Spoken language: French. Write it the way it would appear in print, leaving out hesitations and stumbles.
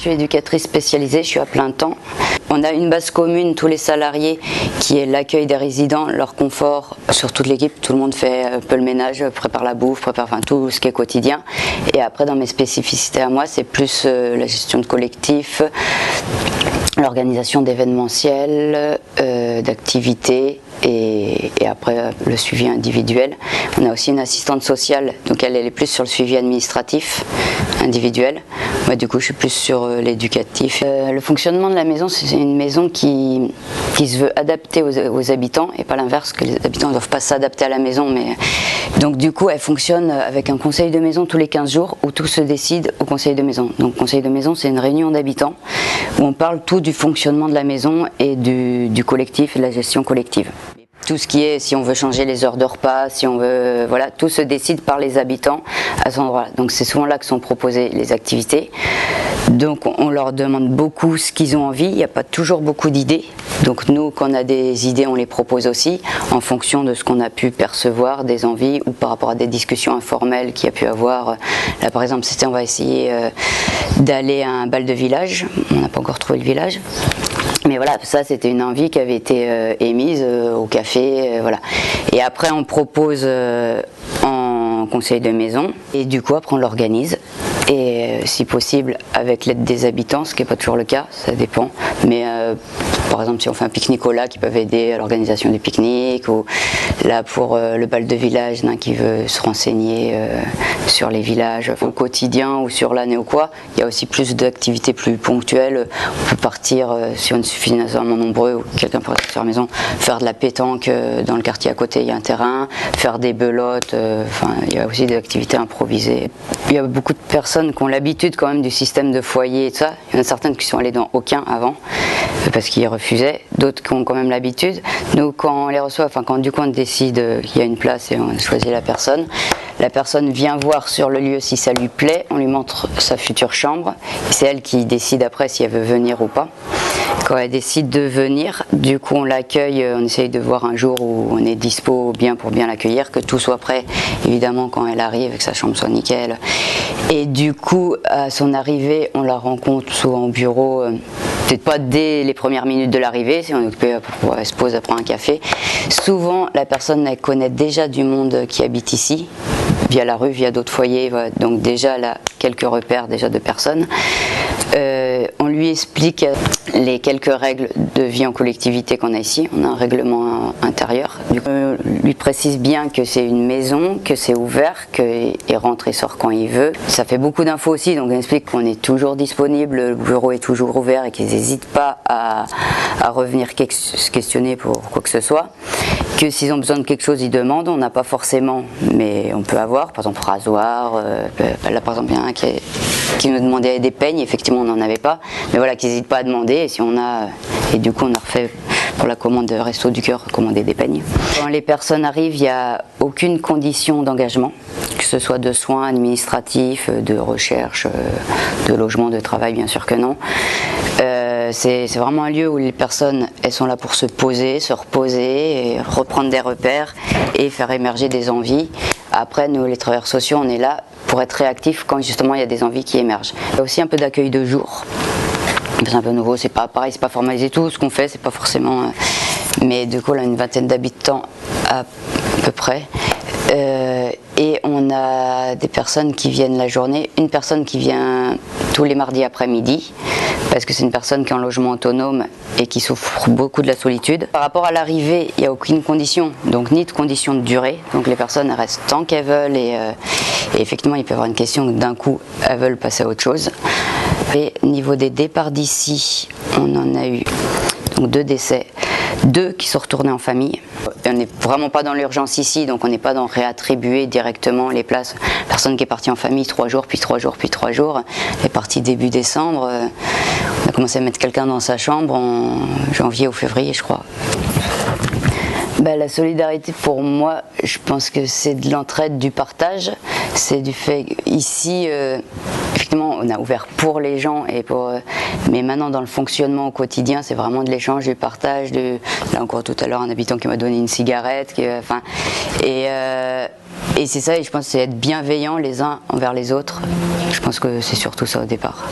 suis éducatrice spécialisée, je suis à plein temps. On a une base commune, tous les salariés, qui est l'accueil des résidents, leur confort sur toute l'équipe. Tout le monde fait un peu le ménage, prépare la bouffe, prépare tout ce qui est quotidien. Et après, dans mes spécificités à moi, c'est plus la gestion de collectif, l'organisation d'événementiels, d'activités et après le suivi individuel. On a aussi une assistante sociale, donc elle est plus sur le suivi administratif individuel. Moi du coup je suis plus sur l'éducatif. Le fonctionnement de la maison, c'est une maison qui se veut adapter aux habitants et pas l'inverse, que les habitants ne doivent pas s'adapter à la maison. Mais donc du coup elle fonctionne avec un conseil de maison tous les 15 jours où tout se décide au conseil de maison. Donc conseil de maison, c'est une réunion d'habitants où on parle tout du fonctionnement de la maison et du collectif et de la gestion collective. Tout ce qui est, si on veut changer les heures de repas, si on veut, voilà, tout se décide par les habitants à cet endroit-là. Donc c'est souvent là que sont proposées les activités. Donc on leur demande beaucoup ce qu'ils ont envie, il n'y a pas toujours beaucoup d'idées. Donc nous, quand on a des idées, on les propose aussi en fonction de ce qu'on a pu percevoir, des envies ou par rapport à des discussions informelles qu'il y a pu avoir. Là par exemple, c'était on va essayer d'aller à un bal de village, on n'a pas encore trouvé le village. Mais voilà, ça c'était une envie qui avait été émise au café, voilà. Et après on propose en conseil de maison et du coup après on l'organise et si possible avec l'aide des habitants, ce qui n'est pas toujours le cas, ça dépend. Mais par exemple si on fait un pique-nique au lac, ils peuvent aider à l'organisation du pique-nique, ou là pour le bal de village, il y en a qui veut se renseigner sur les villages au quotidien ou sur l'année ou quoi. Il y a aussi plus d'activités plus ponctuelles, on peut partir si on est suffisamment nombreux ou quelqu'un pourrait être sur la maison, faire de la pétanque dans le quartier à côté, il y a un terrain, faire des belotes, enfin il y a aussi des activités improvisées. Il y a beaucoup de personnes qui ont l'habitude quand même du système de foyer et tout ça. Il y en a certaines qui sont allées dans aucun avant parce qu'ils refusaient, d'autres qui ont quand même l'habitude. Nous quand on les reçoit, enfin quand du coup on décide qu'il y a une place et on choisit la personne vient voir sur le lieu si ça lui plaît, on lui montre sa future chambre, c'est elle qui décide après si elle veut venir ou pas. Quand elle décide de venir, du coup on l'accueille, on essaye de voir un jour où on est dispo bien pour bien l'accueillir, que tout soit prêt évidemment quand elle arrive et que sa chambre soit nickel. Et du coup à son arrivée on la rencontre souvent au bureau, peut-être pas dès les premières minutes de l'arrivée, si on est occupé, elle se pose, elle prend un café. Souvent la personne elle connaît déjà du monde qui habite ici, via la rue, via d'autres foyers, voilà. Donc déjà elle a quelques repères déjà de personnes. On lui explique les quelques règles de vie en collectivité qu'on a ici. On a un règlement intérieur. Du coup, on lui précise bien que c'est une maison, que c'est ouvert, qu'il rentre et sort quand il veut. Ça fait beaucoup d'infos aussi, donc on explique qu'on est toujours disponible, le bureau est toujours ouvert et qu'ils n'hésitent pas à revenir se questionner pour quoi que ce soit. Que s'ils ont besoin de quelque chose, ils demandent. On n'a pas forcément, mais on peut avoir, par exemple rasoir. Là par exemple, il y en a un qui nous demandait des peignes, effectivement on n'en avait pas, mais voilà, qu'ils n'hésitent pas à demander, et si on a, et du coup on a refait pour la commande de Resto du Cœur, commander des peignes. Quand les personnes arrivent, il n'y a aucune condition d'engagement, que ce soit de soins administratifs, de recherche, de logement, de travail, bien sûr que non. C'est vraiment un lieu où les personnes, elles sont là pour se poser, se reposer, et reprendre des repères et faire émerger des envies. Après, nous, les travailleurs sociaux, on est là pour être réactifs quand justement il y a des envies qui émergent. Il y a aussi un peu d'accueil de jour. C'est un peu nouveau, c'est pas pareil, c'est pas formalisé tout. Ce qu'on fait, c'est pas forcément. Mais du coup, on a une vingtaine d'habitants à peu près. Et on a des personnes qui viennent la journée, une personne qui vient tous les mardis après-midi, parce que c'est une personne qui est en logement autonome et qui souffre beaucoup de la solitude. Par rapport à l'arrivée, il n'y a aucune condition, donc ni de condition de durée, donc les personnes restent tant qu'elles veulent et effectivement il peut y avoir une question d'un coup elles veulent passer à autre chose. Et niveau des départs d'ici, on en a eu donc 2 décès. 2 qui sont retournés en famille. On n'est vraiment pas dans l'urgence ici, donc on n'est pas dans réattribuer directement les places. Personne qui est partie en famille 3 jours, puis 3 jours, puis 3 jours. Elle est partie début décembre. On a commencé à mettre quelqu'un dans sa chambre en janvier ou février, je crois. La solidarité pour moi, je pense que c'est de l'entraide, du partage. C'est du fait ici, effectivement, on a ouvert pour les gens mais maintenant dans le fonctionnement au quotidien, c'est vraiment de l'échange, du partage. Là encore tout à l'heure, un habitant qui m'a donné une cigarette, et c'est ça. Et je pense que c'est être bienveillant les uns envers les autres. Je pense que c'est surtout ça au départ.